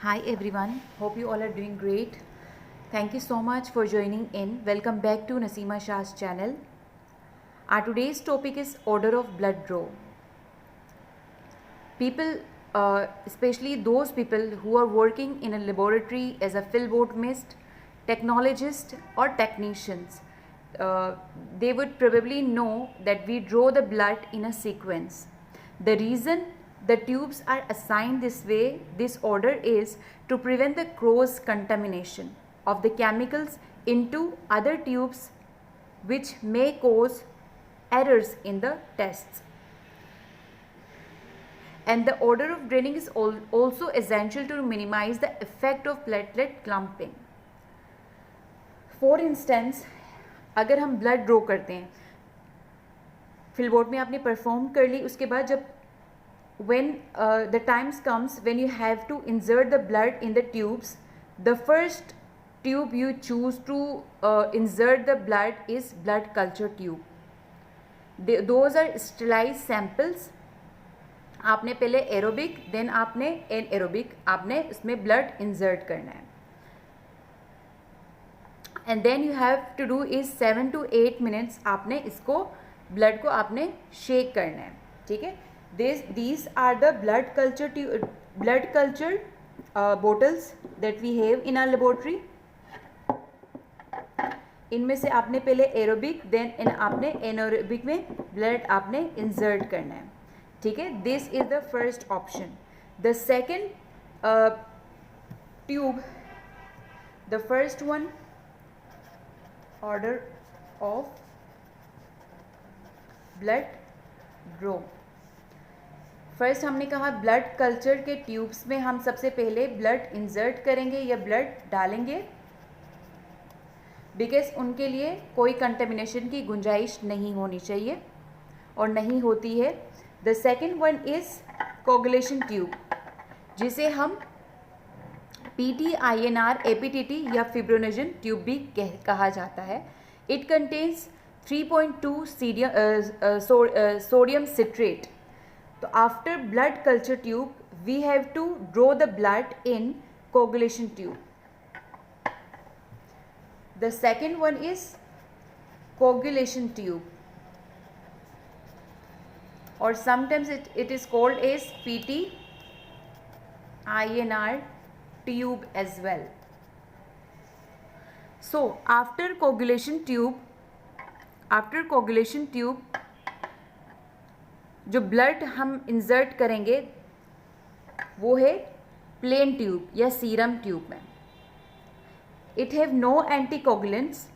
Hi everyone, hope you all are doing great. Thank you so much for joining in. Welcome back to Naseema Shah's channel. Our today's topic is order of blood draw. People, especially those people who are working in a laboratory as a phlebotomist, technologist or technicians, they would probably know that we draw the blood in a sequence. The reason the tubes are assigned this way, this order, is to prevent the cross contamination of the chemicals into other tubes, which may cause errors in the tests. And the order of draining is also essential to minimize the effect of platelet clumping. For instance, अगर हम blood draw करते हैं, फिलबोट में आपने perform कर ली, उसके बाद जब when the times comes when you have to insert the blood in the tubes, the first tube you choose to insert the blood is blood culture tube. Those are sterilized samples. आपने पहले aerobic then आपने anaerobic आपने इसमें blood insert करना है, and then you have to do is 7 to 8 minutes आपने इसको blood को आपने शेक करना है. ठीक है, these are the blood culture bottles that we have in our laboratory. इनमें से आपने पहले एरोबिक देन आपने एनएरोबिक में ब्लड आपने इंसर्ट करना है. ठीक है, this is the first option. The second tube, the first one, order of blood draw. First हमने कहा ब्लड कल्चर के ट्यूब्स में हम सबसे पहले ब्लड इंसर्ट करेंगे या ब्लड डालेंगे, बिकॉज उनके लिए कोई कंटेमिनेशन की गुंजाइश नहीं होनी चाहिए और नहीं होती है. The second one is coagulation tube, जिसे हम पीटी, आईएनआर, एपीटीटी या फिब्रोनेजन ट्यूब भी कहा जाता है. It contains 3.2 sodium citrate. तो after blood culture tube we have to draw the blood in coagulation tube. The second one is coagulation tube, or sometimes it is called as PT INR tube as well. So after coagulation tube जो blood हम insert करेंगे वो है plain tube या serum tube में. It have no anticoagulants.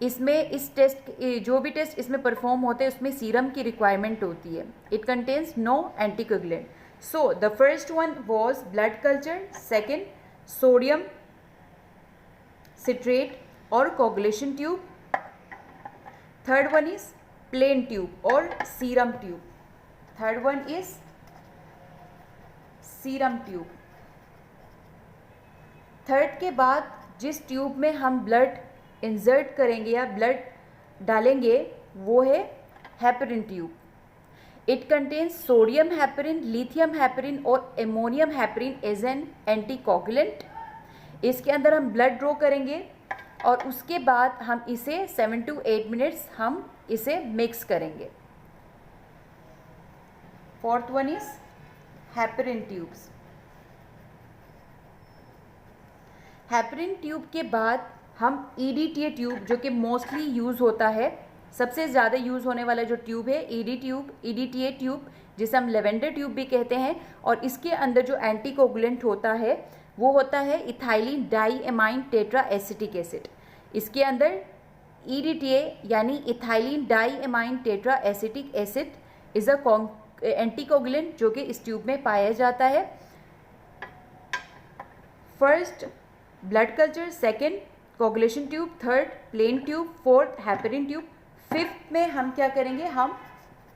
इसमें इस test जो भी टेस्ट इसमें परफॉर्म होते हैं उसमें सीरम की रिक्वायरमेंट होती है. It contains no anticoagulant. So the first one was blood culture, second sodium citrate और coagulation tube, third one is plain tube और serum tube. Third one is serum tube. Third के बाद जिस tube में हम blood insert करेंगे या blood डालेंगे वो है heparin tube. It contains sodium heparin, lithium heparin और ammonium heparin as an anticoagulant. इसके अंदर हम ब्लड ड्रॉ करेंगे और उसके बाद हम इसे 7 to 8 minutes हम इसे मिक्स करेंगे. Fourth one is heparin tubes. Heparin tube के बाद हम EDTA ट्यूब, जो कि मोस्टली यूज़ होता है, सबसे ज़्यादा यूज़ होने वाला जो ट्यूब है EDTA ट्यूब, जिसे हम लेवेंडर ट्यूब भी कहते हैं. और इसके अंदर जो एंटीकोगुलेंट होता है वो होता है ethylene diamine tetra acetic acid. इसके अंदर EDTA यानी ethylene diamine tetra acetic acid is a anticoagulant जो कि इस ट्यूब में पाया जाता है. First blood culture, second coagulation tube, third plain tube, fourth heparin tube. Fifth में हम क्या करेंगे, हम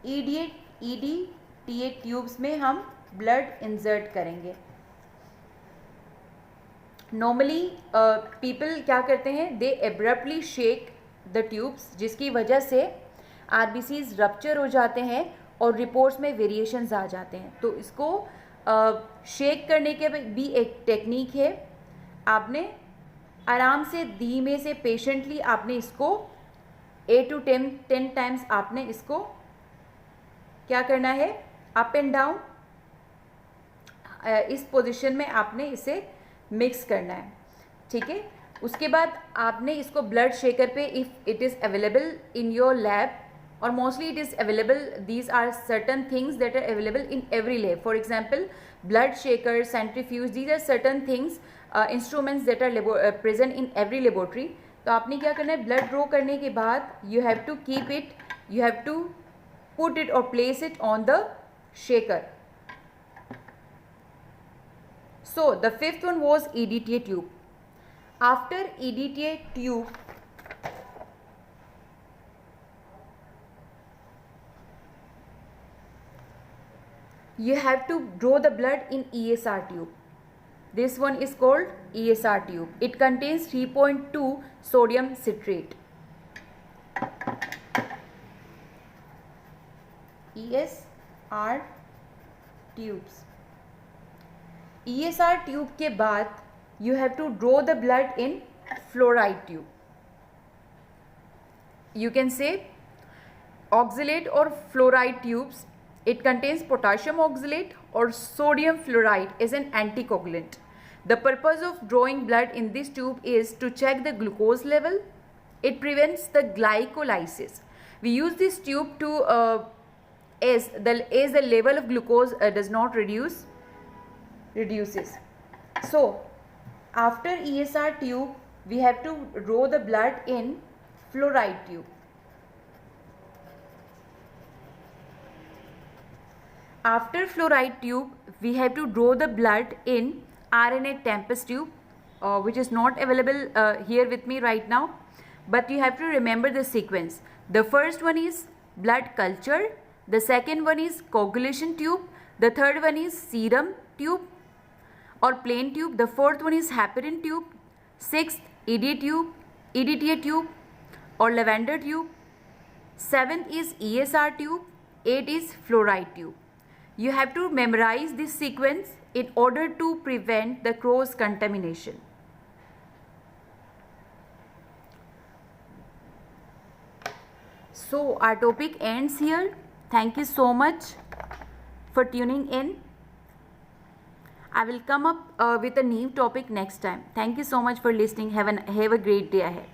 EDTA ट्यूब्स में हम ब्लड इंसर्ट करेंगे. नॉर्मली पीपल क्या करते हैं, they abruptly shake the tubes, जिसकी वजह से आरबीसीज रप्चर हो जाते हैं और रिपोर्ट्स में वेरिएशंस आ जाते हैं. तो इसको शेक करने के भी एक टेक्निक है। आपने आराम से धीमे से पेशेंटली आपने इसको 8 to 10 टाइम्स आपने इसको क्या करना है, अप एंड डाउन, इस पोजीशन में आपने इसे मिक्स करना है, ठीक है। उसके बाद आपने इसको ब्लड शेकर पे, if it is available in your lab, or mostly it is available, these are certain things that are available in every lab. For example, blood shaker, centrifuge, these are certain things, instruments that are present in every laboratory. तो आपने क्या करना है, blood draw करने के बाद you have to keep it, you have to put it or place it on the shaker. So the fifth one was EDTA tube. After EDTA tube, you have to draw the blood in ESR tube. This one is called ESR tube. It contains 3.2 sodium citrate. ESR tubes. ESR tube के बाद you have to draw the blood in fluoride tube. You can say oxalate or fluoride tubes. It contains potassium oxalate or sodium fluoride as an anticoagulant. The purpose of drawing blood in this tube is to check the glucose level. It prevents the glycolysis. We use this tube to as the level of glucose does not reduces. So after ESR tube, we have to draw the blood in fluoride tube. After fluoride tube, we have to draw the blood in RNA Tempest tube, which is not available here with me right now, but you have to remember the sequence. The first one is blood culture, the second one is coagulation tube, the third one is serum tube or plain tube, the fourth one is heparin tube, sixth EDTA tube or lavender tube, seventh is ESR tube, 8 is fluoride tube. You have to memorize this sequence in order to prevent the cross contamination. So our topic ends here. Thank you so much for tuning in. I will come up with a new topic next time. Thank you so much for listening. Have a great day ahead.